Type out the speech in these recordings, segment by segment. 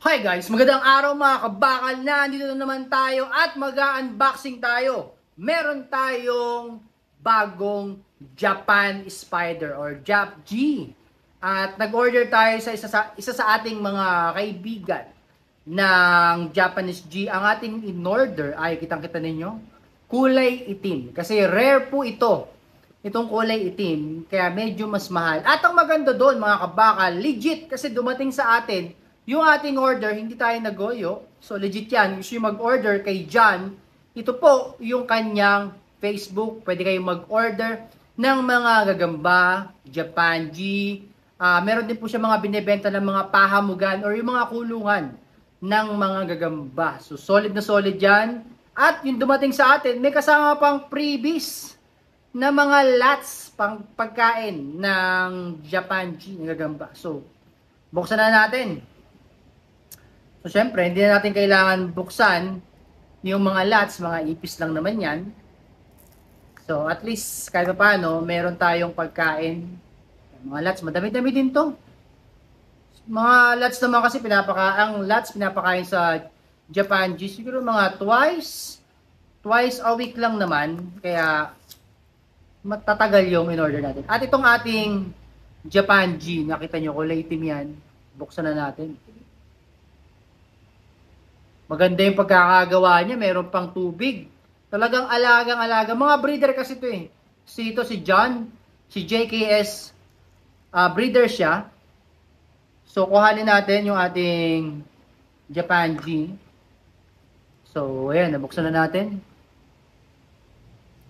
Hi guys! Magandang araw mga kabakal na! Dito na naman tayo at mag-unboxing tayo. Meron tayong bagong Japan Spider or Jap G. At nag-order tayo sa isa sa ating mga kaibigan ng Japanese G. Ang ating in-order ay kitang-kita ninyo, kulay itim. Kasi rare po itong kulay itim, kaya medyo mas mahal. At ang maganda doon mga kabakal, legit kasi dumating sa atin yung ating order, hindi tayo nagoyo. So legit yan. Gusto yung mag-order kay John. Ito po yung kanyang Facebook. Pwede kayong mag-order ng mga gagamba, Japan G. Meron din po siya mga binebenta ng mga pahamugan or yung mga kulungan ng mga gagamba. So solid na solid yan. At yung dumating sa atin, may kasama pang freebies na mga lots pang pagkain ng Japan G na gagamba. So buksan na natin. So, syempre, hindi na natin kailangan buksan yung mga lots, mga ipis lang naman yan. So, at least, kahit pa paano, meron tayong pagkain. Mga lots, madami-dami din to. Mga lots naman kasi, ang lots pinapakain sa Japan G, siguro mga twice a week lang naman. Kaya, matatagal yung in-order natin. At itong ating Japan G, nakita nyo, kulay itim yan. Buksan na natin. Maganda yung pagkakagawa niya, meron pang tubig. Talagang alagang-alaga. Mga breeder kasi ito eh. Si John, si JKS, breeder siya. So, kuhanin natin yung ating Japan G. So, ayan, nabuksan na natin.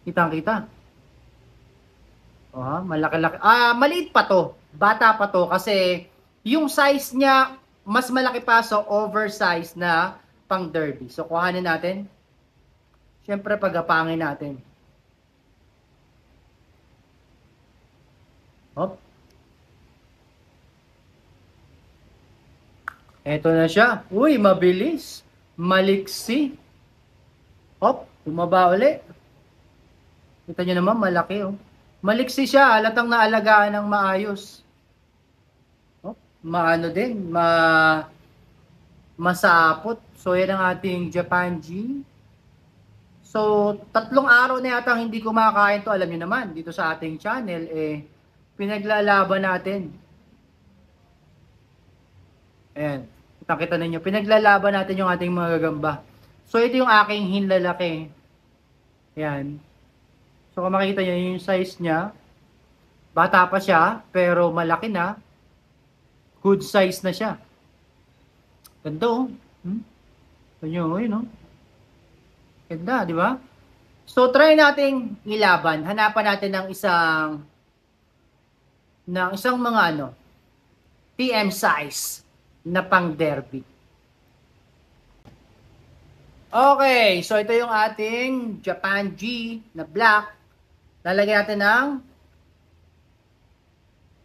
Kitang-kita. Malaki-laki. Maliit pa to. Bata pa to kasi yung size niya, mas malaki pa sa oversize na pang derby. So, kuhanin natin. Siyempre, pagapangin natin. Hop. Eto na siya. Uy, mabilis. Maliksi. Hop, bumaba uli. Kita nyo naman, malaki oh. Maliksi siya, halatang naalagaan ng maayos. Hop, maano din, masapot. So, yan ang ating Japan G. So, 3 araw na yata hindi kumakain to. Alam niyo naman, dito sa ating channel, pinaglalaban natin. Ayan. Kita ninyo, pinaglalaban natin yung ating mga gagamba. So, ito yung aking hinlalaki. Ayan. So, kung makikita nyo yung size niya, bata pa siya, pero malaki na. Good size na siya. Ganda oh. Yun, no? Ganda, di ba? So, try nating ilaban. Hanapan natin ng isang mga TM size na pang derby. Okay, so ito yung ating Japan G na black. Lalagyan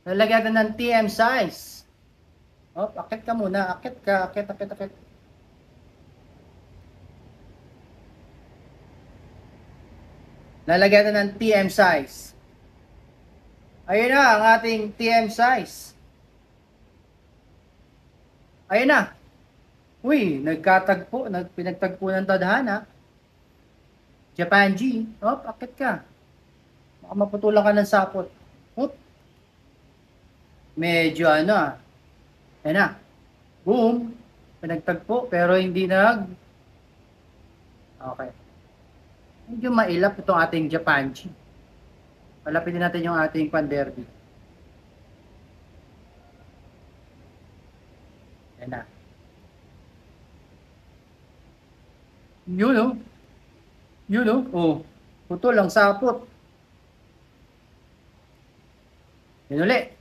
natin ng TM size. Akit ka muna. Akit. Lalagyan natin ng TM size. Ayun na ang ating TM size. Ayun na. Uy, pinagtagpo ng tadhana. Japan G. Akit ka. Baka maputulan ka ng sapot. Medyo Ayun na. Boom. Pinagtagpo pero hindi Okay. Medyo mailap itong ating Japan G. Palapit din natin yung ating pan-derby. Ayan na. Yun oh. Putol ang sapot. Yan ulit.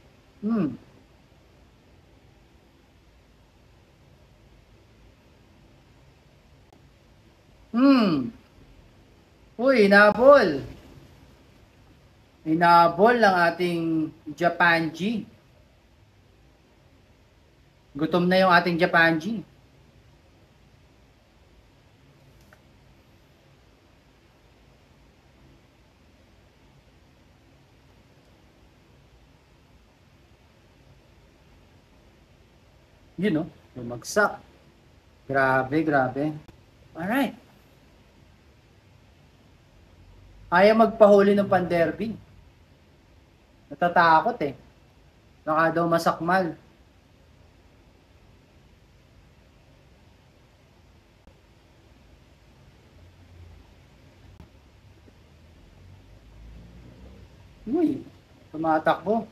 Uy, inabol. Inabol ang ating Japan G. Gutom na yung ating Japan G. Yun, no? Bumagsak. Grabe, grabe. Alright. Ayaw magpahuli ng panderby. Natatakot eh. Baka daw masakmal. Uy, tumatakbo.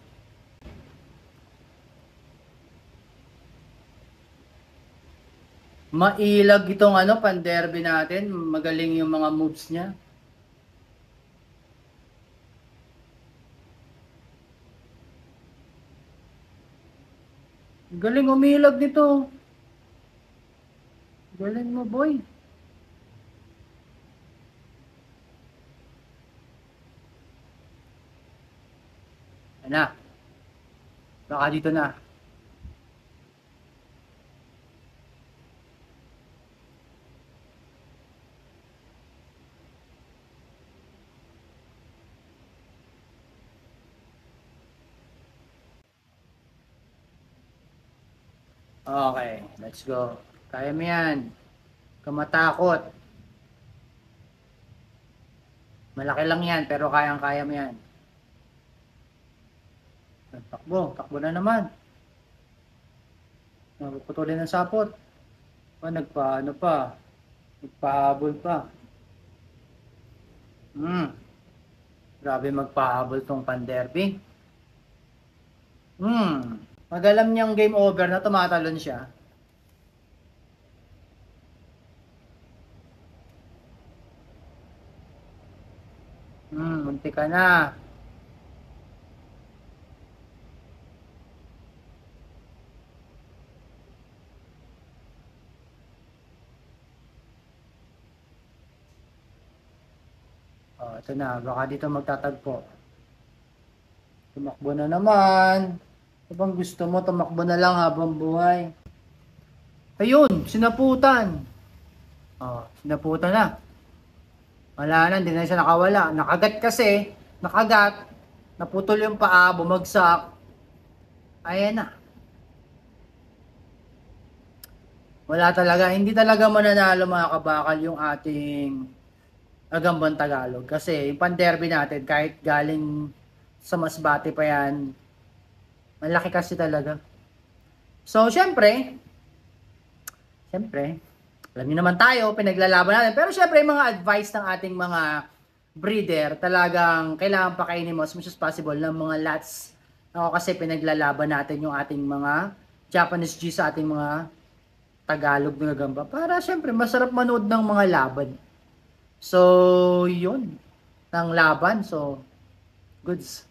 Mailag itong panderby natin. Magaling yung mga moves niya. Galing umilag nito. Galing mo, boy. Ano? Baka dito na. Okay, let's go. Kaya mo yan. Kamatakot. Malaki lang yan, pero kayang-kaya mo yan. Takbo, takbo na naman. Putulin ng sapot. Nagpaano pa. Nagpahabol pa. Grabe magpahabol tong panderby. Pag alam niyang game over na, tumatalon siya. Munti ka na. Ito na, baka dito magtatagpo. Tumakbo na naman. Ano bang gusto mo? Tumakbo na lang habang buhay. Ayun, sinaputan. Sinaputan na. Wala na, hindi na siya nakawala. Nakagat kasi. Nakagat. Naputol yung paa, bumagsak. Ayan na. Wala talaga. Hindi talaga mananalo mga kabakal yung ating Agambang Tagalog. Kasi yung panderby natin, kahit galing sa Masbate pa yan, malaki kasi talaga. So, syempre, alam niyo naman tayo, pinaglalaban natin. Pero syempre, yung mga advice ng ating mga breeder, talagang kailangan pakainin mo as much as possible ng mga lots. Kasi pinaglalaban natin yung ating mga Japanese G sa ating mga Tagalog na gagamba. Para syempre, masarap manood ng mga laban. So, yun. Ng laban. So, goods.